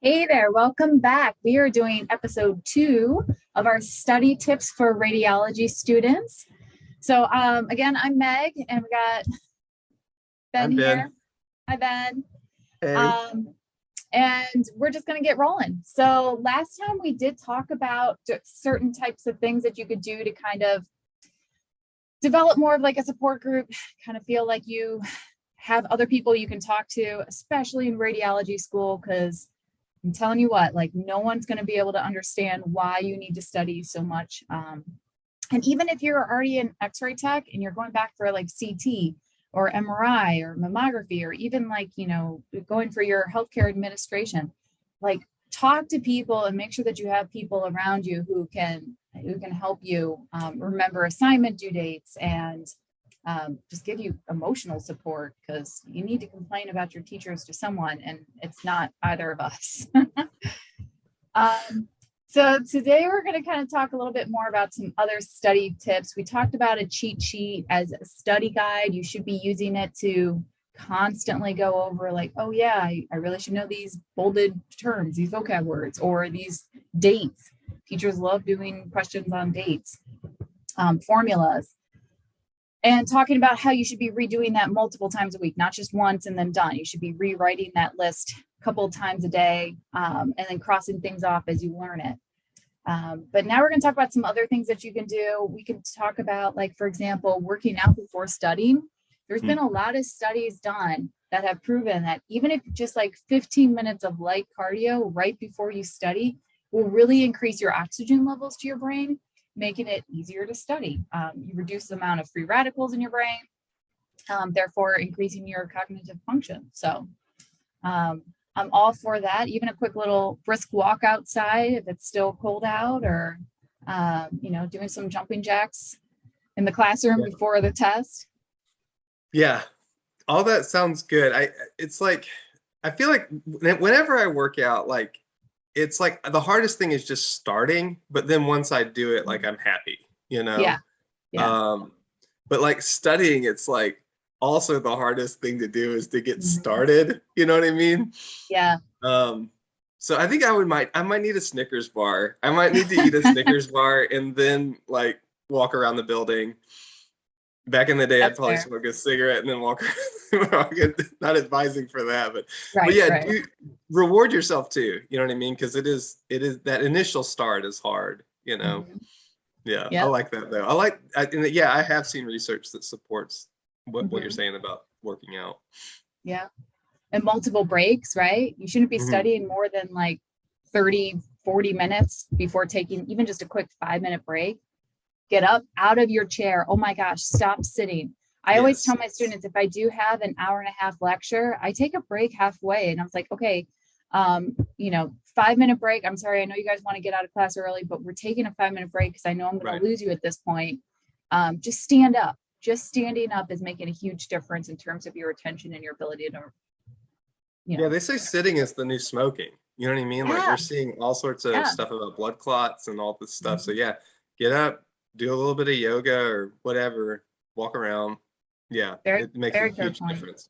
Hey there, welcome back. We are doing episode 2 of our study tips for radiology students. So again, I'm Meg and we got Ben I'm Ben. here. Hi, Ben. Hey. And we're just going to get rolling. So last time we did talk about certain types of things that you could do to kind of develop more of like a support group, kind of feel like you have other people you can talk to, especially in radiology school, because I'm telling you what, like no one's going to be able to understand why you need to study so much. And even if you're already an X-ray tech and you're going back for like CT or MRI or mammography, or even like, going for your healthcare administration, like talk to people and make sure that you have people around you who can help you remember assignment due dates and just give you emotional support, because you need to complain about your teachers to someone, and it's not either of us. So today we're going to kind of talk a little bit more about some other study tips. We talked about a cheat sheet as a study guide. You should be using it to constantly go over like, oh yeah, I really should know these bolded terms, these vocab words, or these dates. Teachers love doing questions on dates, formulas. And talking about how you should be redoing that multiple times a week, not just once and then done. You should be rewriting that list a couple of times a day, and then crossing things off as you learn it. But now we're going to talk about some other things that you can do. We can talk about, like, for example, working out before studying. There's been a lot of studies done that have proven that even if just like 15 minutes of light cardio right before you study will really increase your oxygen levels to your brain, making it easier to study. You reduce the amount of free radicals in your brain, therefore increasing your cognitive function. So I'm all for that. Even a quick little brisk walk outside if it's still cold out, or doing some jumping jacks in the classroom before the test. Yeah, all that sounds good. I feel like whenever I work out, like it's like the hardest thing is just starting, but then once I do it, like I'm happy, Yeah. But like studying, it's like also the hardest thing to do is to get started. You know what I mean? Yeah. So I think I might need a Snickers bar. I might need to eat a Snickers bar and then like walk around the building. Back in the day, I'd probably smoke a cigarette and then walk around. Not advising for that, but yeah, reward yourself too. You know what I mean? Because it is that initial start is hard. Yeah, yep. I like that though. I have seen research that supports what you're saying about working out. Yeah, and multiple breaks, right? You shouldn't be studying more than like 30, 40 minutes before taking even just a quick 5-minute break. Get up out of your chair. Oh my gosh, stop sitting. I always tell my students, if I do have an hour-and-a-half lecture, I take a break halfway. And I was like, okay, 5-minute break. I'm sorry, I know you guys want to get out of class early, but we're taking a 5-minute break because I know I'm going to lose you at this point. Just stand up. Just standing up is making a huge difference in terms of your attention and your ability to, Yeah, they say sitting is the new smoking. You know what I mean? Like we're seeing all sorts of stuff about blood clots and all this stuff. So yeah, get up, do a little bit of yoga or whatever, walk around. Yeah, it makes a huge difference.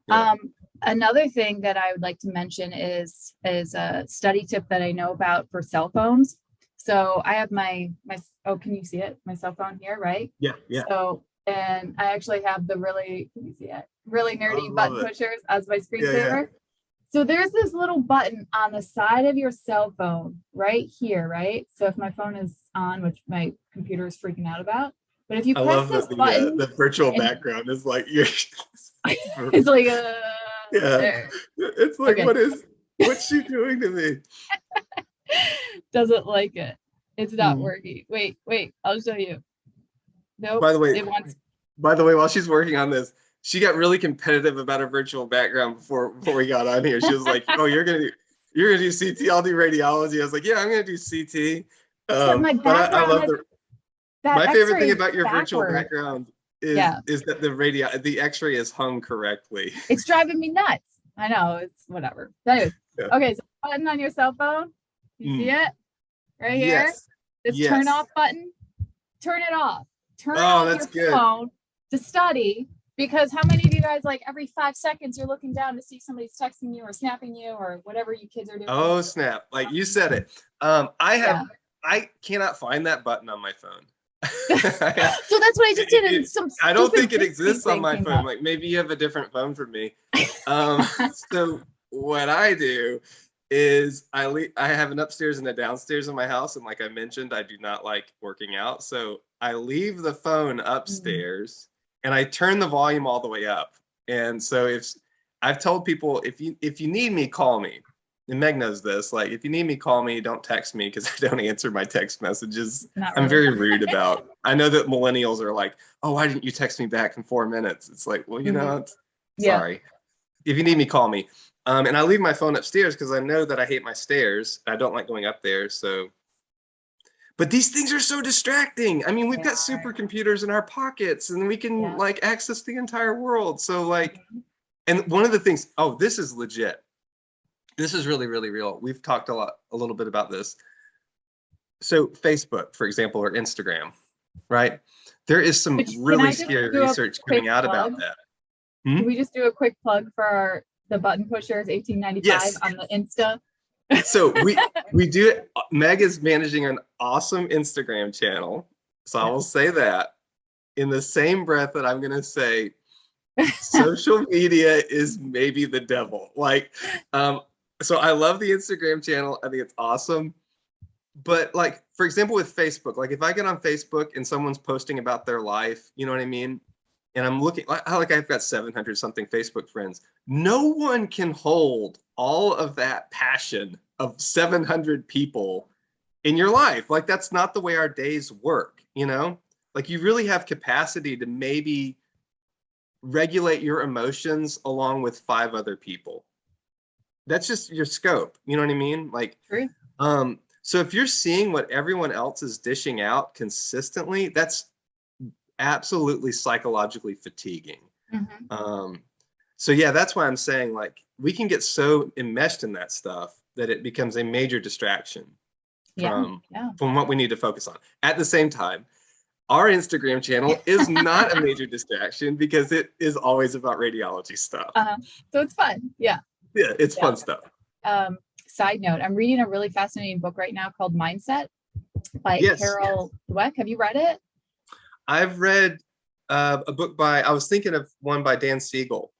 Yeah. Another thing that I would like to mention is a study tip that I know about for cell phones. So I have my can you see it? My cell phone here, right? Yeah. So, and I actually have the really nerdy button pushers as my screensaver. Yeah. So there's this little button on the side of your cell phone right here, right? So if my phone is on, which my computer is freaking out about, but if you press this button, the virtual background is like you're. It's like there. It's like what's she doing to me? Doesn't like it. It's not working. Wait, I'll show you. Nope. By the way, while she's working on this, she got really competitive about her virtual background before we got on here. She was like, "Oh, you're gonna do CT. I'll do radiology." I was like, "Yeah, I'm gonna do CT." But I love my favorite thing about your virtual background is that the X-ray is hung correctly. It's driving me nuts. I know, it's whatever. Anyways, okay, so button on your cell phone. You see it right here? Yes. This turn off button. Turn it off. Turn off your phone to study. Because how many of you guys, like every 5 seconds, you're looking down to see somebody's texting you or snapping you or whatever you kids are doing? Oh, snap. Like you said it. I cannot find that button on my phone. So that's what I just did. And I don't think it exists on my phone. Like maybe you have a different phone from me. So what I do is I have an upstairs and a downstairs in my house. And like I mentioned, I do not like working out. So I leave the phone upstairs and I turn the volume all the way up. And so if I've told people, if you need me, call me. And Meg knows this. Like, if you need me, call me. Don't text me because I don't answer my text messages. I'm very rude about. I know that millennials are like, "Oh, why didn't you text me back in 4 minutes?" It's like, well, you know, sorry. If you need me, call me. And I leave my phone upstairs because I know that I hate my stairs. I don't like going up there. So, but these things are so distracting. I mean, we've got supercomputers in our pockets, and we can like access the entire world. So, like, and one of the things. Oh, this is legit. This is really, really real. We've talked a little bit about this. So Facebook, for example, or Instagram, right? There is some really scary research coming out about that. Can we just do a quick plug for the Button Pushers 1895 on the Insta? So we do it. Meg is managing an awesome Instagram channel. So I will say that in the same breath that I'm going to say social media is maybe the devil. Like, so I love the Instagram channel. I think it's awesome. But like, for example, with Facebook, like if I get on Facebook and someone's posting about their life, you know what I mean? And I'm looking, like I've got 700 something Facebook friends. No one can hold all of that passion of 700 people in your life. Like that's not the way our days work, you know? Like you really have capacity to maybe regulate your emotions along with 5 other people. That's just your scope. You know what I mean? Like, so if you're seeing what everyone else is dishing out consistently, that's absolutely psychologically fatiguing. So yeah, that's why I'm saying like we can get so enmeshed in that stuff that it becomes a major distraction from what we need to focus on. At the same time, our Instagram channel is not a major distraction because it is always about radiology stuff. So it's fun. Yeah, it's fun stuff. Side note, I'm reading a really fascinating book right now called Mindset by Carol Dweck. Have you read it? I've read a book I was thinking of one by Dan Siegel.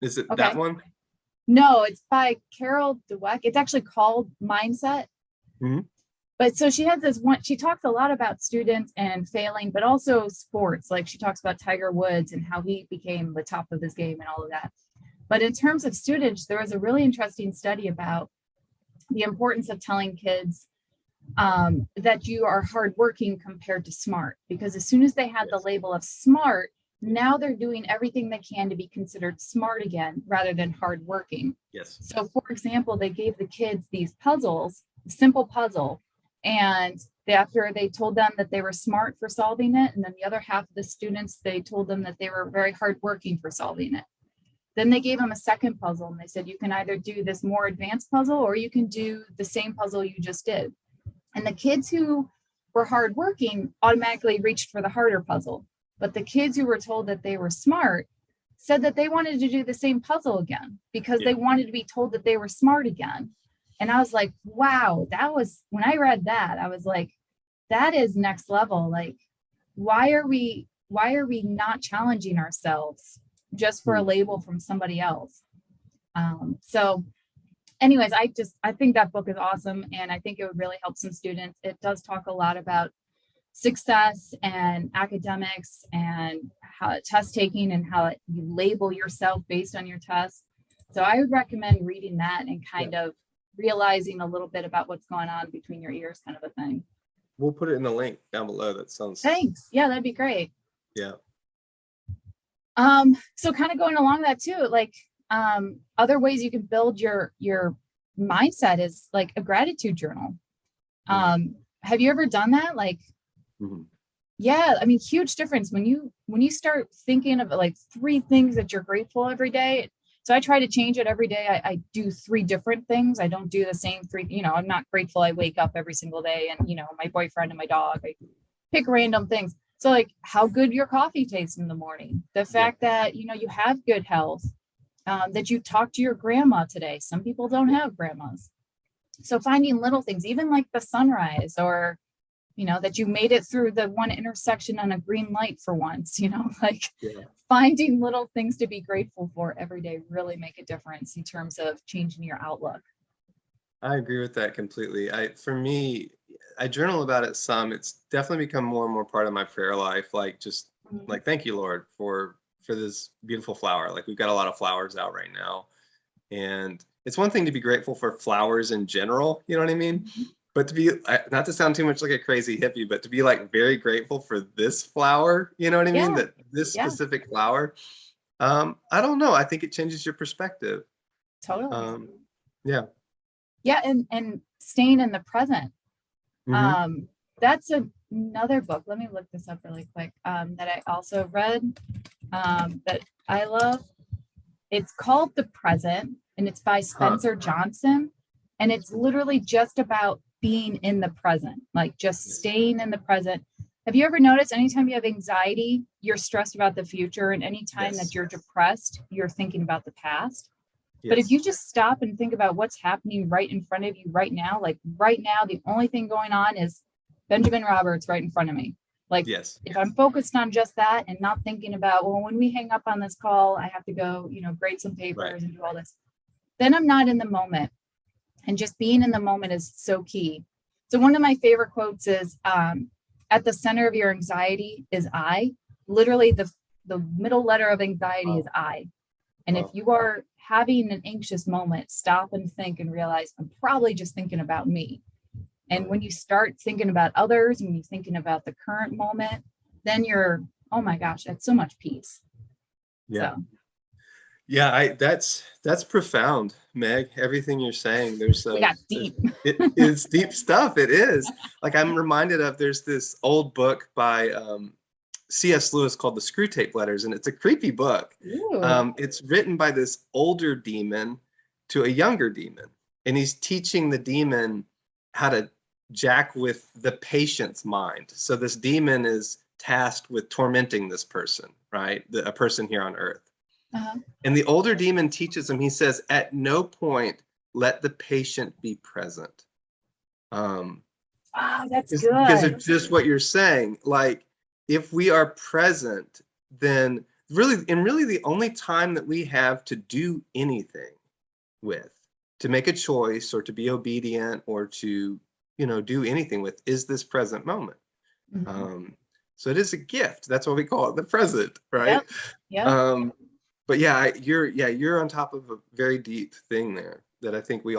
Is it that one? No, it's by Carol Dweck. It's actually called Mindset. But so she has this one, she talks a lot about students and failing, but also sports. Like she talks about Tiger Woods and how he became the top of his game and all of that. But in terms of students, there was a really interesting study about the importance of telling kids that you are hardworking compared to smart, because as soon as they had the label of smart, now they're doing everything they can to be considered smart again, rather than hardworking. So for example, they gave the kids these puzzles, simple puzzle, and after they told them that they were smart for solving it, and then the other half of the students, they told them that they were very hardworking for solving it. Then they gave them a second puzzle and they said, you can either do this more advanced puzzle or you can do the same puzzle you just did. And the kids who were hardworking automatically reached for the harder puzzle. But the kids who were told that they were smart said that they wanted to do the same puzzle again because they wanted to be told that they were smart again. And I was like, wow, when I read that, I was like, that is next level. Like, why are we not challenging ourselves just for a label from somebody else? So anyways, I think that book is awesome. And I think it would really help some students. It does talk a lot about success and academics and how test taking and how you label yourself based on your test. So I would recommend reading that and kind of realizing a little bit about what's going on between your ears, kind of a thing. We'll put it in the link down below. That sounds. Thanks. Yeah, that'd be great. Yeah. So kind of going along that too, like other ways you can build your mindset is like a gratitude journal. Have you ever done that? Like, yeah, I mean, huge difference when you start thinking of like 3 things that you're grateful every day. So I try to change it every day. I do 3 different things. I don't do the same 3, I'm not grateful I wake up every single day and, my boyfriend and my dog, I pick random things. So like how good your coffee tastes in the morning, the fact that, you know, you have good health, that you talked to your grandma today. Some people don't have grandmas. So finding little things, even like the sunrise, or, you know, that you made it through the one intersection on a green light for once, you know, like finding little things to be grateful for every day really make a difference in terms of changing your outlook. I agree with that completely. For me, I journal about it some. It's definitely become more and more part of my prayer life. Like just like, thank you, Lord, for this beautiful flower. Like we've got a lot of flowers out right now. And it's one thing to be grateful for flowers in general, you know what I mean? But to be, not to sound too much like a crazy hippie, but to be like very grateful for this flower, you know what I mean? That this specific flower, I don't know. I think it changes your perspective. Totally. Yeah. Yeah. And staying in the present. That's another book. Let me look this up really quick. That I also read, that I love. It's called The Present, and it's by Spencer Johnson. And it's literally just about being in the present, like just staying in the present. Have you ever noticed anytime you have anxiety, you're stressed about the future, and anytime that you're depressed, you're thinking about the past? But if you just stop and think about what's happening right in front of you right now, like right now, the only thing going on is Benjamin Roberts right in front of me. Like if I'm focused on just that and not thinking about, well, when we hang up on this call, I have to go, you know, grade some papers and do all this, then I'm not in the moment. And just being in the moment is so key. So one of my favorite quotes is, at the center of your anxiety is I. Literally the middle letter of anxiety is I. And if you are having an anxious moment, stop and think and realize I'm probably just thinking about me. And when you start thinking about others, when you're thinking about the current moment, then you're, oh my gosh, that's so much peace. Yeah. So. Yeah, that's profound, Meg. Everything you're saying, there's we got deep. It's deep stuff. It is. Like I'm reminded of, there's this old book by C.S. Lewis called The Screwtape Letters, and it's a creepy book. It's written by this older demon to a younger demon, and he's teaching the demon how to jack with the patient's mind. So this demon is tasked with tormenting this person, right? A person here on Earth. And the older demon teaches him, he says, at no point let the patient be present. That's good. Because it's just what you're saying. Like, if we are present, then really the only time that we have to do anything with, to make a choice or to be obedient or to, you know, do anything with, is this present moment. So it is a gift. That's why we call it the present, right? But you're on top of a very deep thing there that I think we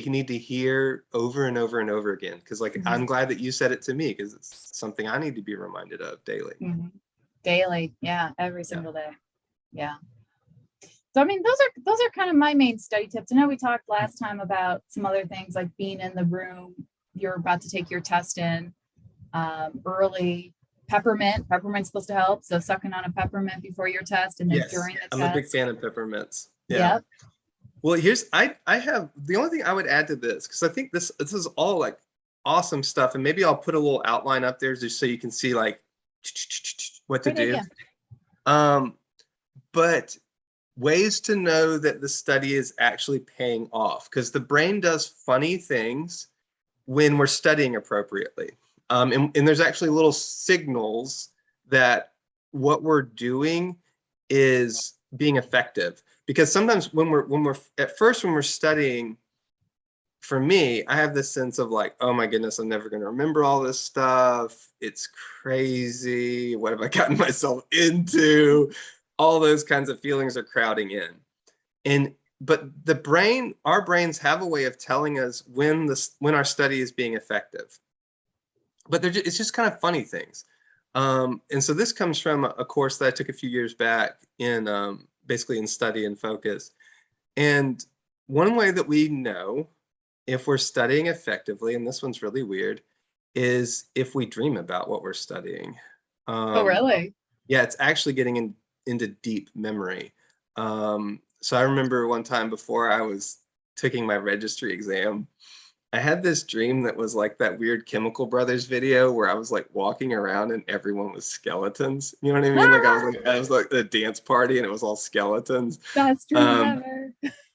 need to hear over and over and over again. Because like, I'm glad that you said it to me, because it's something I need to be reminded of daily. Daily. Yeah. Every single day. Yeah. So, I mean, those are kind of my main study tips. I know we talked last time about some other things like being in the room you're about to take your test in early. Peppermint's supposed to help. So sucking on a peppermint before your test and then during the test. I'm a big fan of peppermints. Yeah. Well, I have the only thing I would add to this, because I think this is all like awesome stuff, and maybe I'll put a little outline up there just so you can see like what to do. But ways to know that the study is actually paying off, because the brain does funny things when we're studying appropriately. And there's actually little signals that what we're doing is being effective. Because sometimes when we're studying, for me, I have this sense of like, oh my goodness, I'm never going to remember all this stuff. It's crazy. What have I gotten myself into? All those kinds of feelings are crowding in. But our brains have a way of telling us when our study is being effective. But it's just kind of funny things. And so this comes from a course that I took a few years back in basically in study and focus. And one way that we know if we're studying effectively, and this one's really weird, is if we dream about what we're studying. Oh, really? Yeah, it's actually getting into deep memory. So I remember one time before I was taking my registry exam, I had this dream that was like that weird Chemical Brothers video where I was like walking around and everyone was skeletons. You know what I mean? Like I was like at a dance party and it was all skeletons. Best dream Um, ever.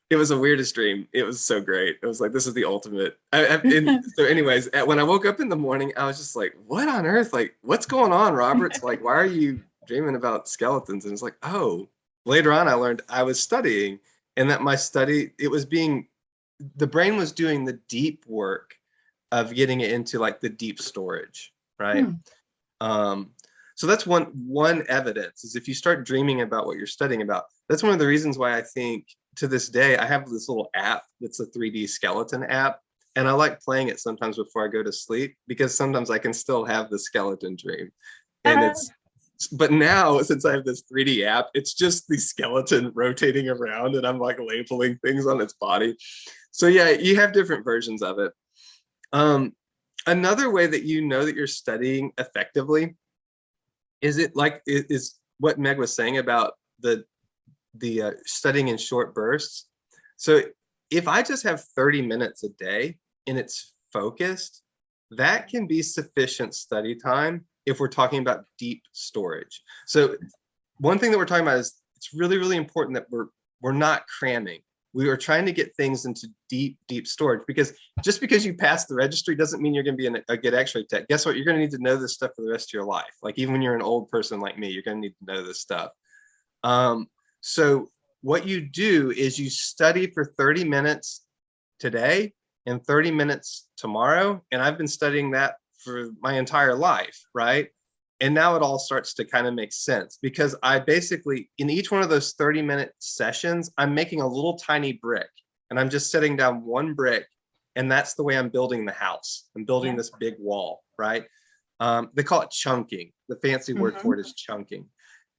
it was the weirdest dream. It was so great. It was like, this is the ultimate. So anyways, when I woke up in the morning, I was just like, what on earth? Like, what's going on, Roberts? Like, why are you dreaming about skeletons? And it's like, oh, later on, I learned I was studying and that my study, the brain was doing the deep work of getting it into like the deep storage, right? Um, so that's one evidence is if you start dreaming about what you're studying about, that's one of the reasons why I think to this day, I have this little app that's a 3D skeleton app. And I like playing it sometimes before I go to sleep because sometimes I can still have the skeleton dream. And but now since I have this 3D app, it's just the skeleton rotating around and I'm like labeling things on its body. So yeah, you have different versions of it. Another way that you know that you're studying effectively is what Meg was saying about the studying in short bursts. So if I just have 30 minutes a day and it's focused, that can be sufficient study time if we're talking about deep storage. So one thing that we're talking about is it's really, really important that we're not cramming. We are trying to get things into deep storage because just because you pass the registry doesn't mean you're going to be a good X-ray tech. Guess what? You're going to need to know this stuff for the rest of your life. Like even when you're an old person like me, you're going to need to know this stuff. So what you do is you study for 30 minutes today and 30 minutes tomorrow. And I've been studying that for my entire life, right? And now it all starts to kind of make sense because I basically, in each one of those 30-minute sessions, I'm making a little tiny brick and I'm just setting down one brick. And that's the way I'm building the house. I'm building this big wall, right? They call it chunking. The fancy word for it is chunking.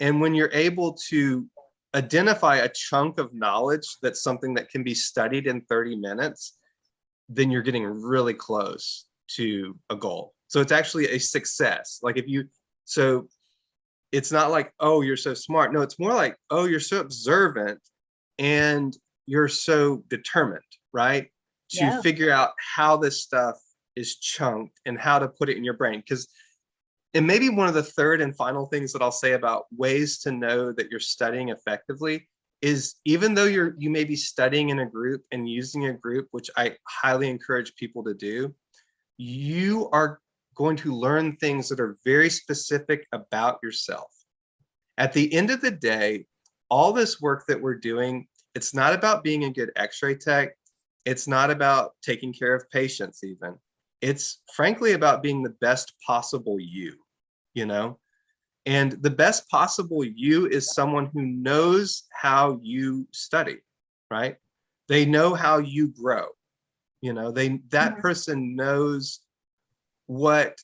And when you're able to identify a chunk of knowledge that's something that can be studied in 30 minutes, then you're getting really close to a goal. So it's actually a success. Like so it's not like, oh, you're so smart. No, it's more like, oh, you're so observant and you're so determined, right? To figure out how this stuff is chunked and how to put it in your brain. And maybe one of the third and final things that I'll say about ways to know that you're studying effectively is even though you may be studying in a group and using a group, which I highly encourage people to do, you are going to learn things that are very specific about yourself. At the end of the day, all this work that we're doing, it's not about being a good X-ray tech. It's not about taking care of patients even. It's frankly about being the best possible you know? And the best possible you is someone who knows how you study, right? They know how you grow. You know, that person knows what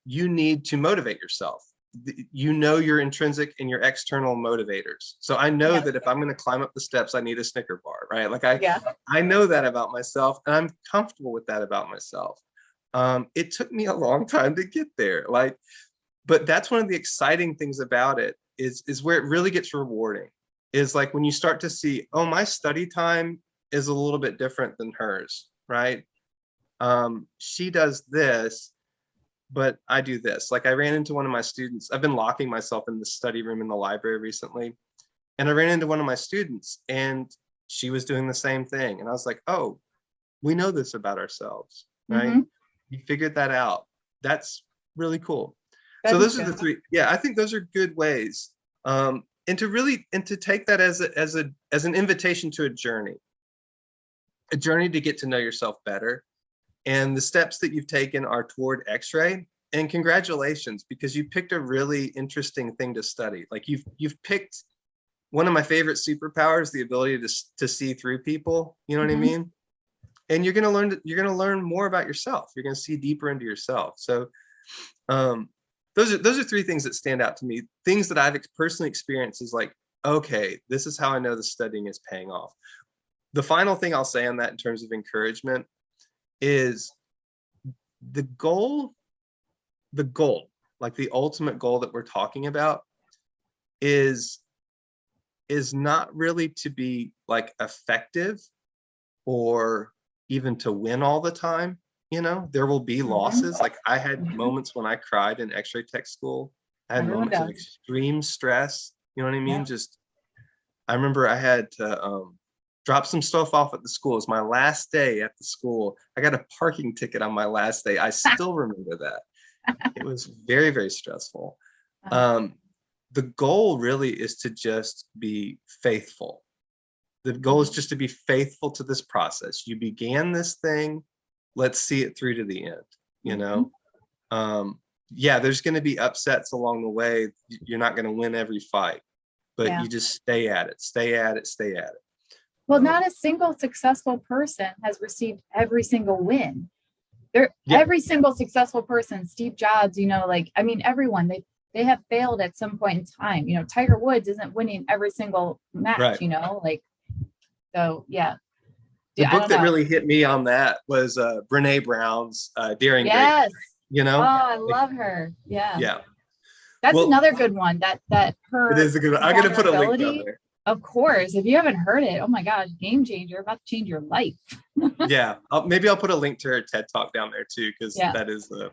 you need to motivate yourself. You know your intrinsic and your external motivators. So I know that if I'm going to climb up the steps, I need a Snicker bar, right? Like I know that about myself and I'm comfortable with that about myself. It took me a long time to get there. But that's one of the exciting things about it is where it really gets rewarding is like when you start to see, oh, my study time is a little bit different than hers, right? She does this, but I do this. Like I ran into one of my students. I've been locking myself in the study room in the library recently. And I ran into one of my students and she was doing the same thing. And I was like, oh, we know this about ourselves, right? You figured that out. That's really cool. So those are the three. Yeah, I think those are good ways. And to take that as an invitation to a journey to get to know yourself better. And the steps that you've taken are toward X-ray. And congratulations, because you picked a really interesting thing to study. Like you've picked one of my favorite superpowers, the ability to see through people. You know what I mean? And you're gonna learn more about yourself. You're gonna see deeper into yourself. So those are three things that stand out to me. Things that I've personally experienced is like, okay, this is how I know the studying is paying off. The final thing I'll say on that in terms of encouragement is the goal, like the ultimate goal that we're talking about is not really to be like effective or even to win all the time. You know, there will be Mhm. losses. Like I had Mhm. moments when I cried in X-ray tech school. I had Everyone moments of does. extreme stress. You know what I mean? Yeah. Just I remember I had to drop some stuff off at the school. It was my last day at the school. I got a parking ticket on my last day. I still remember that. It was very, very stressful. Um, the goal really is to just be faithful. The goal is just to be faithful to this process. You began this thing, let's see it through to the end, you know? Yeah, there's going to be upsets along the way. You're not going to win every fight, but Yeah. you just stay at it, stay at it, stay at it. Well, not a single successful person has received every single win. Yeah, Every single successful person, Steve Jobs, you know, like, I mean, everyone, they have failed at some point in time. You know, Tiger Woods isn't winning every single match, right. you know, like, so yeah. The Yeah, I book don't that know. really hit me on that was Brene Brown's Daring Greatness. Yes. You Oh, know, I like, love her. Yeah. yeah. That's Well, another good one that it her is a good one. I'm gonna put a link down vulnerability, there. of course, if you haven't heard it, oh my gosh, game changer, about to change your life. Yeah, maybe I'll put a link to her TED Talk down there too, because Yeah. that is the.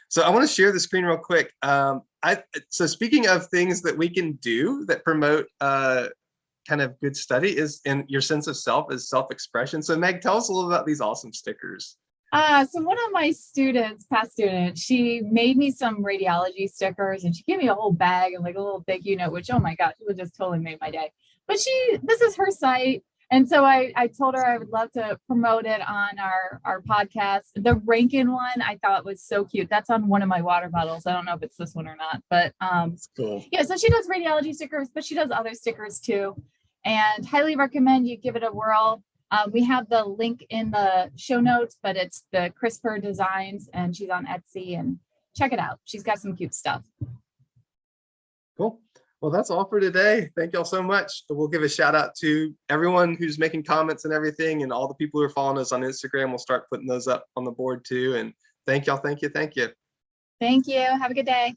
So I want to share the screen real quick. So speaking of things that we can do that promote kind of good study is in your sense of self is self-expression. So Meg, tell us a little about these awesome stickers. So one of my students, past students, she made me some radiology stickers and she gave me a whole bag and like a little thank you note, which, oh my gosh, it would just totally made my day. But this is her site. And so I told her I would love to promote it on our podcast. The Rankin one I thought was so cute. That's on one of my water bottles. I don't know if it's this one or not, but It's cool. yeah, so she does radiology stickers, but she does other stickers too. And highly recommend you give it a whirl. We have the link in the show notes, but it's the CRISPR Designs, and she's on Etsy, and check it out. She's got some cute stuff. Cool. Well, that's all for today. Thank y'all so much. We'll give a shout out to everyone who's making comments and everything, and all the people who are following us on Instagram. We'll start putting those up on the board too. And thank y'all. Thank you. Thank you. Thank you. Have a good day.